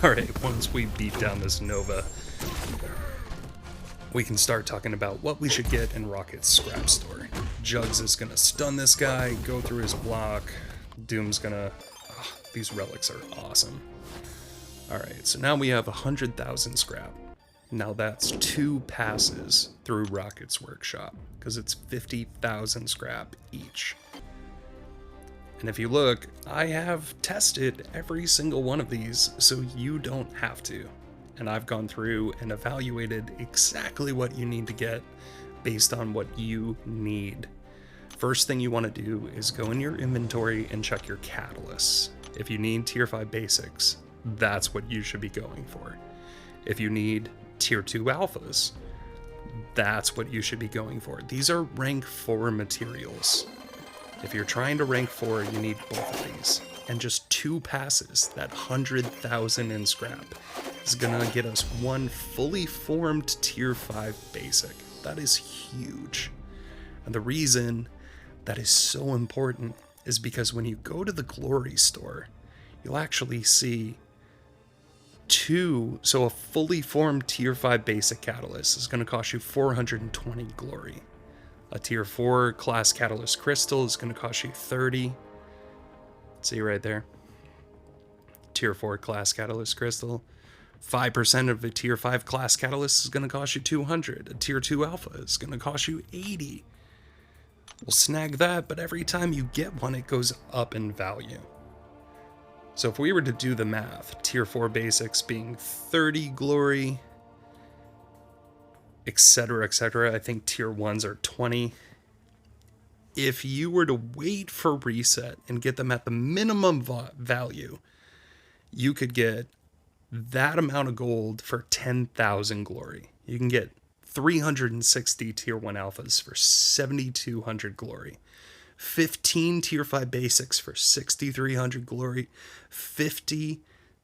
Alright, once we beat down this Nova, we can start talking about what we should get in Rocket's scrap store. Jugs is gonna stun this guy, go through his block. Doom's gonna... Oh, these relics are awesome. Alright, so now we have 100,000 scrap. Now that's 2 passes through Rocket's workshop, because it's 50,000 scrap each. And if you look, I have tested every single one of these, so you don't have to. And I've gone through and evaluated exactly what you need to get based on what you need. First thing you want to do is go in your inventory and check your catalysts. If you need tier 5 basics, that's what you should be going for. If you need tier 2 alphas, that's what you should be going for. These are rank 4 materials. If you're trying to rank 4, you need both of these. And just 2 passes, that 100,000 in scrap, is gonna get us 1 fully formed tier 5 basic. That is huge. And the reason that is so important is because when you go to the Glory store, you'll actually see 2, so a fully formed tier 5 basic catalyst is gonna cost you 420 glory. A tier 4 class catalyst crystal is going to cost you 30. See right there. Tier 4 class catalyst crystal. 5% of a tier 5 class catalyst is going to cost you 200. A tier 2 alpha is going to cost you 80. We'll snag that, but every time you get one, it goes up in value. So if we were to do the math, tier 4 basics being 30 glory, etc., etc. I think tier 1s are 20. If you were to wait for reset and get them at the minimum value, you could get that amount of gold for 10,000 glory. You can get 360 tier 1 alphas for 7,200 glory. 15 tier 5 basics for 6,300 glory. 50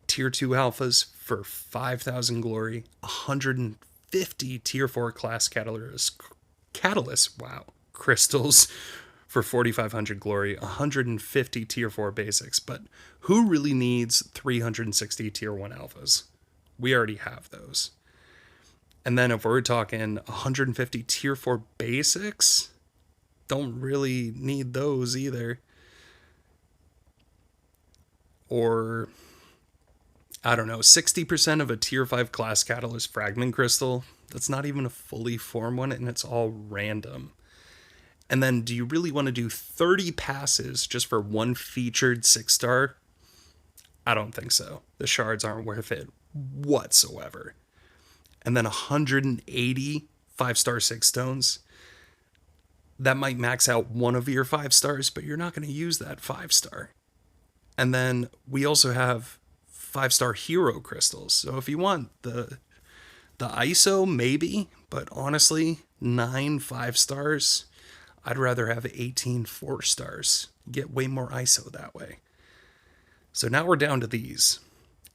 tier 2 alphas for 5,000 glory. 150 tier 4 class catalyst, wow, crystals for 4,500 glory, 150 tier 4 basics. But who really needs 360 tier 1 alphas? We already have those. And then if we're talking 150 tier 4 basics, don't really need those either. Or I don't know, 60% of a tier 5 class catalyst fragment crystal. That's not even a fully formed one, and it's all random. And then do you really want to do 30 passes just for 1 featured 6-star? I don't think so. The shards aren't worth it whatsoever. And then 180 5-star 6 stones. That might max out one of your 5 stars, but you're not going to use that 5-star. And then we also have 5-star hero crystals. So if you want the ISO, maybe, but honestly, 9 5-stars, I'd rather have 18 4-stars. Get way more ISO that way. So now we're down to these.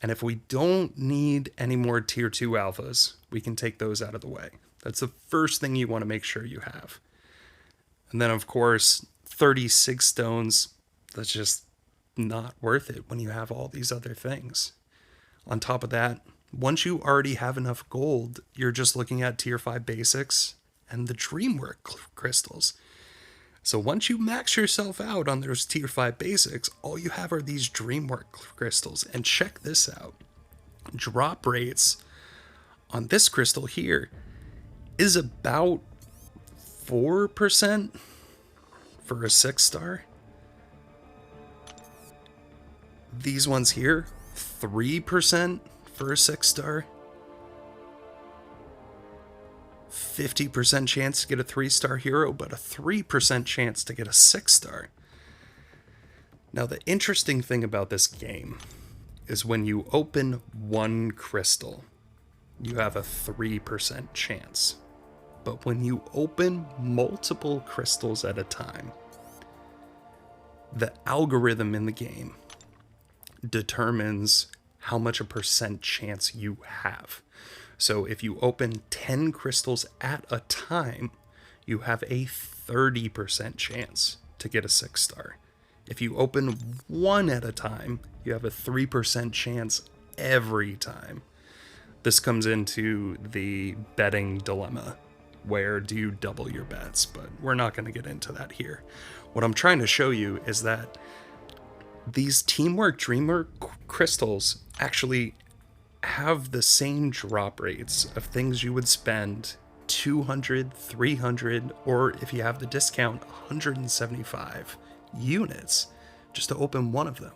And if we don't need any more tier 2 alphas, we can take those out of the way. That's the first thing you want to make sure you have. And then, of course, 36 stones. That's just not worth it when you have all these other things. On top of that, once you already have enough gold, you're just looking at tier 5 basics and the Dreamwork crystals. So once you max yourself out on those tier 5 basics, all you have are these Dreamwork crystals. And check this out. Drop rates on this crystal here is about 4% for a 6-star. These ones here, 3% for a 6-star. 50% chance to get a 3-star hero, but a 3% chance to get a 6-star. Now, the interesting thing about this game is when you open one crystal, you have a 3% chance. But when you open multiple crystals at a time, the algorithm in the game determines how much a percent chance you have. So if you open 10 crystals at a time, you have a 30% chance to get a 6-star. If you open one at a time, you have a 3% chance every time. This comes into the betting dilemma. Where do you double your bets? But we're not going to get into that here. What I'm trying to show you is that these Teamwork Dreamwork crystals actually have the same drop rates of things you would spend 200, 300, or if you have the discount, 175 units just to open one of them.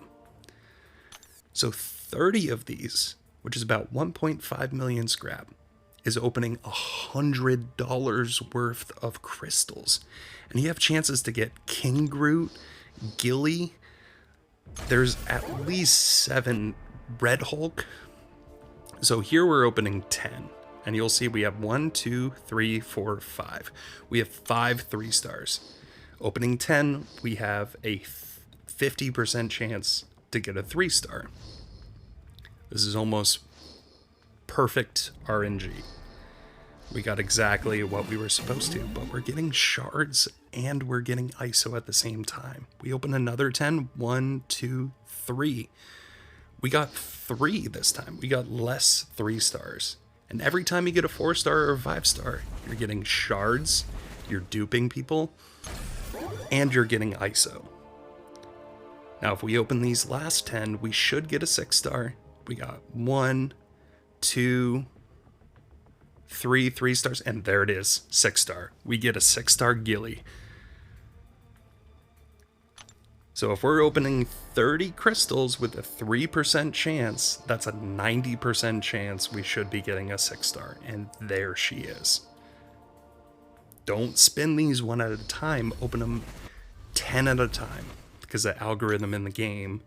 So 30 of these, which is about 1.5 million scrap, is opening $100 worth of crystals. And you have chances to get King Groot, Gilly. There's at least 7 Red Hulk. So here we're opening 10. And you'll see we have 1, 2, 3, 4, 5. We have 5 3-stars. Opening 10, we have a 50% chance to get a 3-star. This is almost perfect RNG. We got exactly what we were supposed to, but we're getting shards and we're getting ISO at the same time. We open another 10. 1, 2, 3. We got 3 this time. We got less 3-stars. And every time you get a 4-star or a 5-star, you're getting shards, you're duping people, and you're getting ISO. Now, if we open these last 10, we should get a 6-star. We got 1, 2, 3 3-stars, and there it is, 6-star. We get a 6-star Gilly. So if we're opening 30 crystals with a 3% chance, that's a 90% chance we should be getting a 6-star, and there she is. Don't spin these one at a time, open them 10 at a time, because the algorithm in the game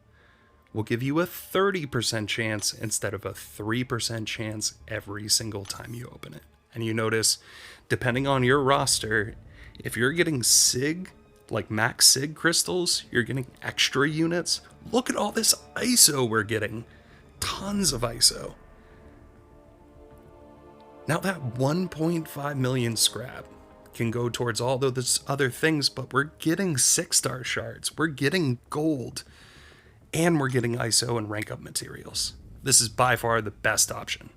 will give you a 30% chance instead of a 3% chance every single time you open it. And you notice, depending on your roster, if you're getting SIG, like max SIG crystals, you're getting extra units. Look at all this ISO we're getting. Tons of ISO. Now that 1.5 million scrap can go towards all those other things, but we're getting 6-star shards. We're getting gold. And we're getting ISO and rank up materials. This is by far the best option.